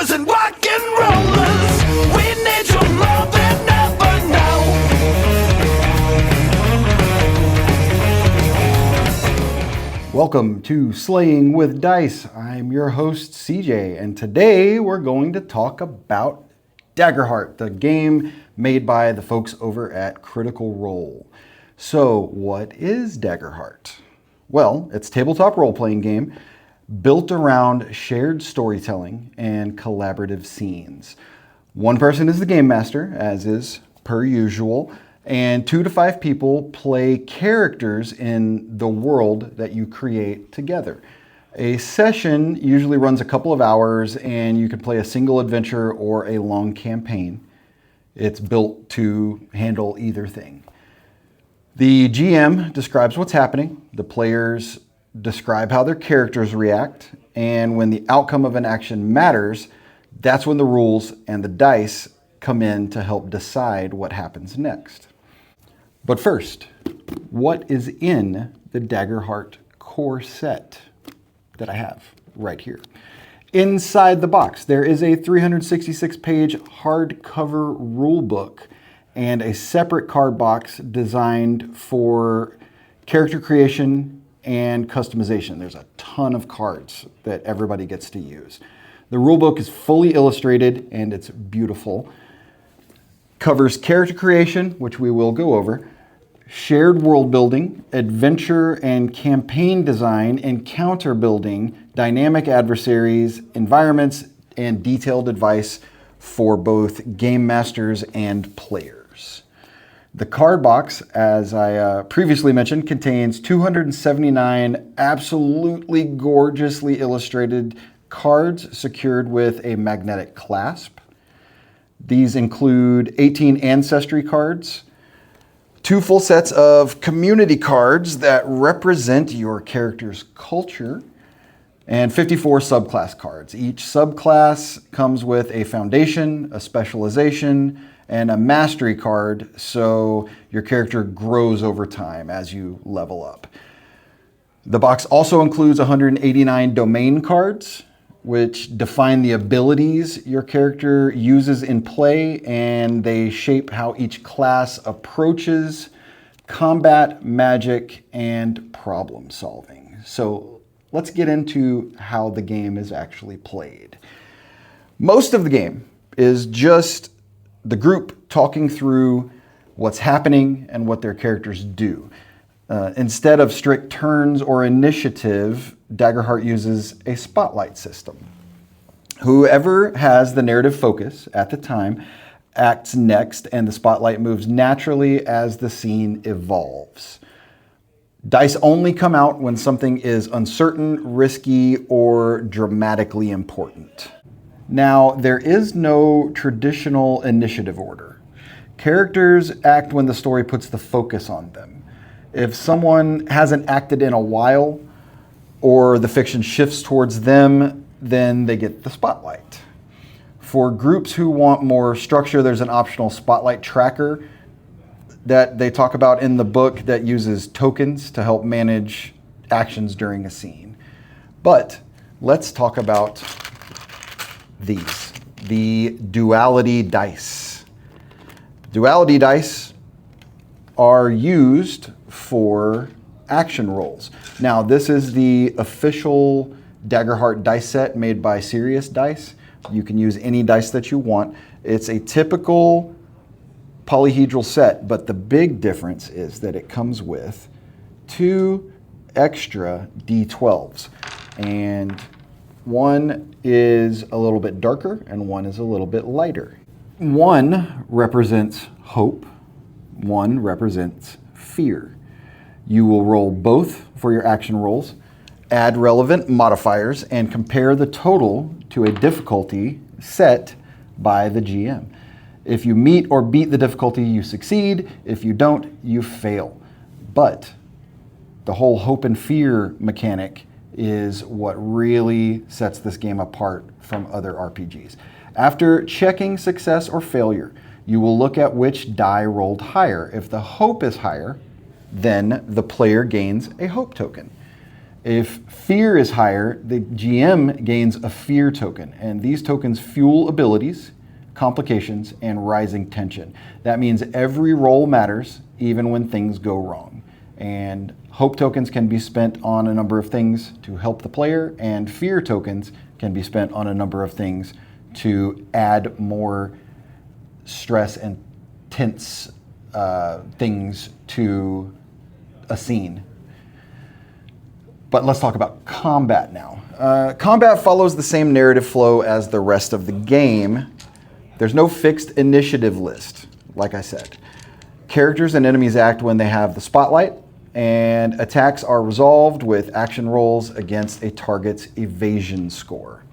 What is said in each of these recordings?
blues and rock and rollers. We need you more than ever now. Welcome to Slaying with Dice. I'm your host, CJ, and today we're going to talk about Daggerheart, the game made by the folks over at Critical Role. So, what is Daggerheart? Well, it's a tabletop role-playing game built around shared storytelling and collaborative scenes. One person is the game master, as is per usual, and 2 to 5 people play characters in the world that you create together. A session usually runs a couple of hours, and you can play a single adventure or a long campaign. It's built to handle either thing. The GM describes what's happening, the players describe how their characters react, and when the outcome of an action matters, that's when the rules and the dice come in to help decide what happens next. But first, what is in the Daggerheart core set that I have right here? Inside the box, there is a 366-page hardcover rule book and a separate card box designed for character creation and customization. There's a ton of cards that everybody gets to use. The rulebook is fully illustrated and it's beautiful. Covers character creation, which we will go over, shared world building, adventure and campaign design, encounter building, dynamic adversaries, environments, and detailed advice for both game masters and players. The card box, as I previously mentioned, contains 279 absolutely gorgeously illustrated cards secured with a magnetic clasp. These include 18 ancestry cards, 2 full sets of community cards that represent your character's culture, and 54 subclass cards. Each subclass comes with a foundation, a specialization, and a mastery card, so your character grows over time as you level up. The box also includes 189 domain cards, which define the abilities your character uses in play, and they shape how each class approaches combat, magic, and problem solving. So let's get into how the game is actually played. Most of the game is just the group talking through what's happening and what their characters do. Instead of strict turns or initiative, Daggerheart uses a spotlight system. Whoever has the narrative focus at the time acts next, and the spotlight moves naturally as the scene evolves. Dice only come out when something is uncertain, risky, or dramatically important. Now, there is no traditional initiative order. Characters act when the story puts the focus on them. If someone hasn't acted in a while, or the fiction shifts towards them, then they get the spotlight. For groups who want more structure, there's an optional spotlight tracker that they talk about in the book that uses tokens to help manage actions during a scene. But let's talk about these, the duality dice. Duality dice are used for action rolls. Now, this is the official Daggerheart dice set made by Serious Dice. You can use any dice that you want. It's a typical polyhedral set, but the big difference is that it comes with 2 extra D12s, and one is a little bit darker and one is a little bit lighter. One represents hope, one represents fear. You will roll both for your action rolls, add relevant modifiers, and compare the total to a difficulty set by the GM. If you meet or beat the difficulty, you succeed. If you don't, you fail. But the whole hope and fear mechanic is what really sets this game apart from other RPGs. After checking success or failure, you will look at which die rolled higher. If the hope is higher, then the player gains a hope token. If fear is higher, the GM gains a fear token, and these tokens fuel abilities, complications, and rising tension. That means every roll matters, even when things go wrong. And hope tokens can be spent on a number of things to help the player, and fear tokens can be spent on a number of things to add more stress and tense things to a scene. But let's talk about combat now. Combat follows the same narrative flow as the rest of the game. There's no fixed initiative list, like I said. Characters and enemies act when they have the spotlight, and attacks are resolved with action rolls against a target's evasion score.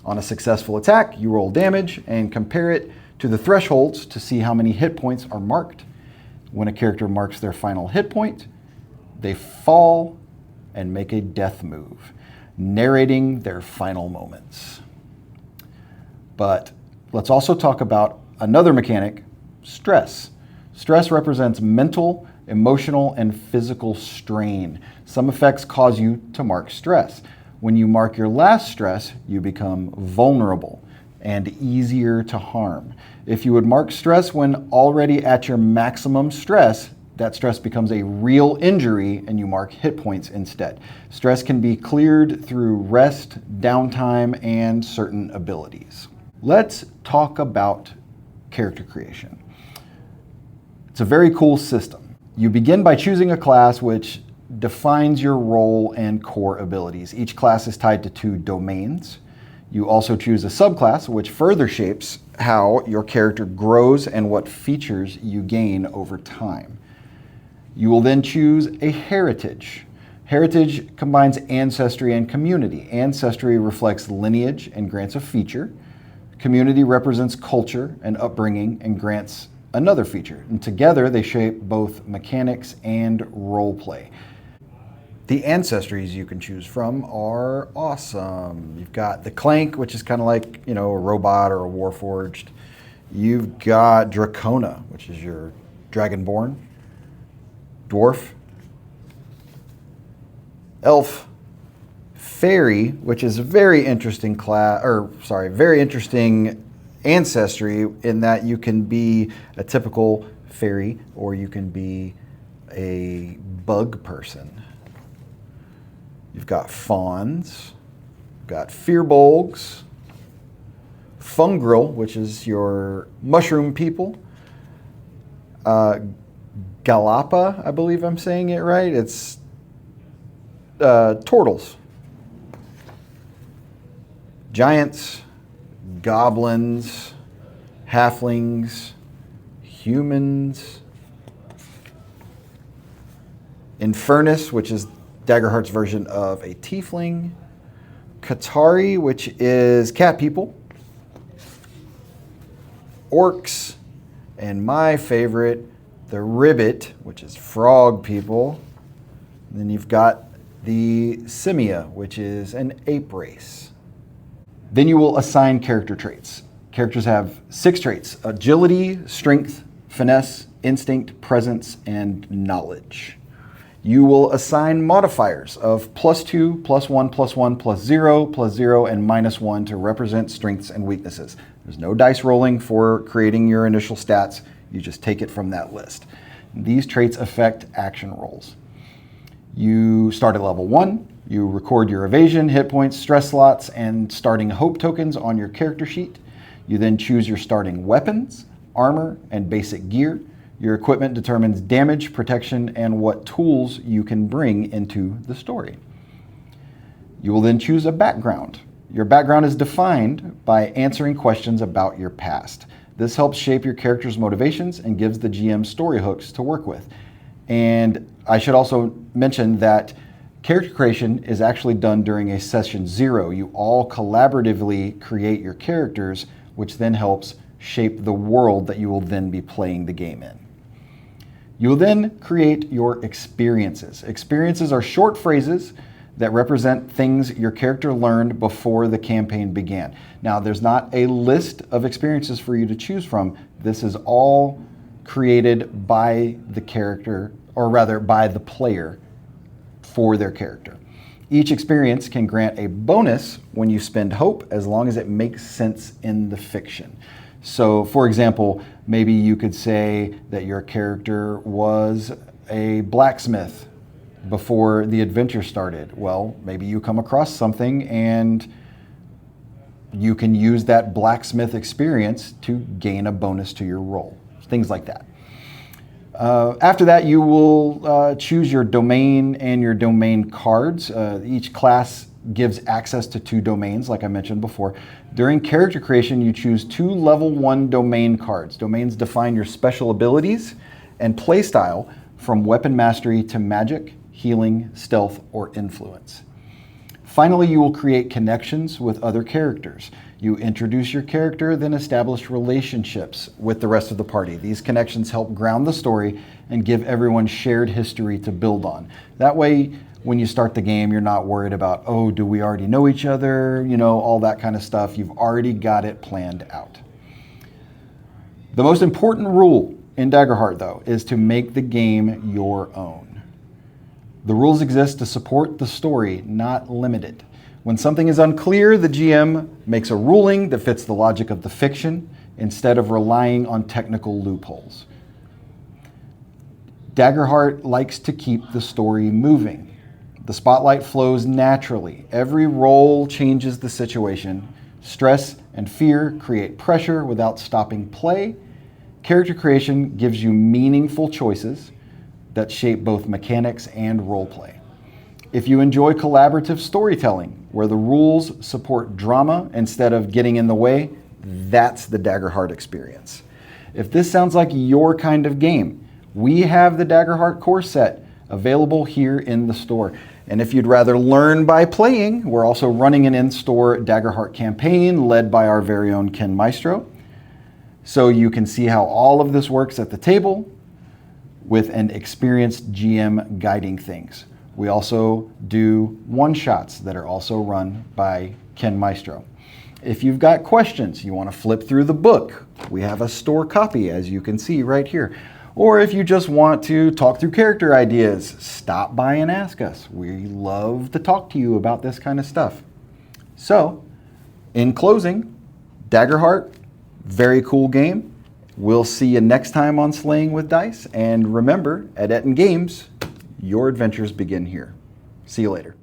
On a successful attack, you roll damage and compare it to the thresholds to see how many hit points are marked. When a character marks their final hit point, they fall and make a death move, narrating their final moments. But let's also talk about another mechanic, stress. Stress represents mental, emotional, and physical strain. Some effects cause you to mark stress. When you mark your last stress, you become vulnerable and easier to harm. If you would mark stress when already at your maximum stress, that stress becomes a real injury and you mark hit points instead. Stress can be cleared through rest, downtime, and certain abilities. Let's talk about character creation. It's a very cool system. You begin by choosing a class which defines your role and core abilities. Each class is tied to 2 domains. You also choose a subclass which further shapes how your character grows and what features you gain over time. You will then choose a heritage. Heritage combines ancestry and community. Ancestry reflects lineage and grants a feature. Community represents culture and upbringing and grants another feature. And together they shape both mechanics and roleplay. The ancestries you can choose from are awesome. You've got the Clank, which is kind of like, a robot or a Warforged. You've got Dracona, which is your Dragonborn. Dwarf, Elf, Fairy, which is a very interesting very interesting ancestry in that you can be a typical fairy or you can be a bug person. You've got Fawns, you've got Fearbolgs, Fungril, which is your mushroom people, Galapa, I believe I'm saying it right. It's turtles, giants, goblins, halflings, humans, Infernus, which is Daggerheart's version of a tiefling, Katari, which is cat people, orcs, and my favorite, the Ribbit, which is frog people. And then you've got the Simia, which is an ape race. Then you will assign character traits. Characters have 6 traits: agility, strength, finesse, instinct, presence, and knowledge. You will assign modifiers of +2, +1, +1, +0, +0, and -1 to represent strengths and weaknesses. There's no dice rolling for creating your initial stats. You just take it from that list. These traits affect action rolls. You start at level 1. You record your evasion, hit points, stress slots, and starting hope tokens on your character sheet. You then choose your starting weapons, armor, and basic gear. Your equipment determines damage, protection, and what tools you can bring into the story. You will then choose a background. Your background is defined by answering questions about your past. This helps shape your character's motivations and gives the GM story hooks to work with. And I should also mention that character creation is actually done during a session 0. You all collaboratively create your characters, which then helps shape the world that you will then be playing the game in. You will then create your experiences. Experiences are short phrases that represent things your character learned before the campaign began. Now, there's not a list of experiences for you to choose from. This is all created by the character, or rather by the player for their character. Each experience can grant a bonus when you spend hope, as long as it makes sense in the fiction. So, for example, maybe you could say that your character was a blacksmith before the adventure started. Well, maybe you come across something and you can use that blacksmith experience to gain a bonus to your roll. Things like that. After that, you will choose your domain and your domain cards. Each class gives access to 2 domains, like I mentioned before. During character creation, you choose 2 level 1 domain cards. Domains define your special abilities and playstyle, from weapon mastery to magic, healing, stealth, or influence. Finally, you will create connections with other characters. You introduce your character, then establish relationships with the rest of the party. These connections help ground the story and give everyone shared history to build on. That way, when you start the game, you're not worried about, oh, do we already know each other? You know, all that kind of stuff. You've already got it planned out. The most important rule in Daggerheart, though, is to make the game your own. The rules exist to support the story, not limit it. When something is unclear, the GM makes a ruling that fits the logic of the fiction instead of relying on technical loopholes. Daggerheart likes to keep the story moving. The spotlight flows naturally. Every roll changes the situation. Stress and fear create pressure without stopping play. Character creation gives you meaningful choices that shape both mechanics and roleplay. If you enjoy collaborative storytelling, where the rules support drama instead of getting in the way, that's the Daggerheart experience. If this sounds like your kind of game, we have the Daggerheart core set available here in the store. And if you'd rather learn by playing, we're also running an in-store Daggerheart campaign led by our very own Ken Maestro. So you can see how all of this works at the table with an experienced GM guiding things. We also do one-shots that are also run by Ken Maestro. If you've got questions, you want to flip through the book, we have a store copy, as you can see right here. Or if you just want to talk through character ideas, stop by and ask us. We love to talk to you about this kind of stuff. So, in closing, Daggerheart, very cool game. We'll see you next time on Slaying with Dice. And remember, at Etten Games, your adventures begin here. See you later.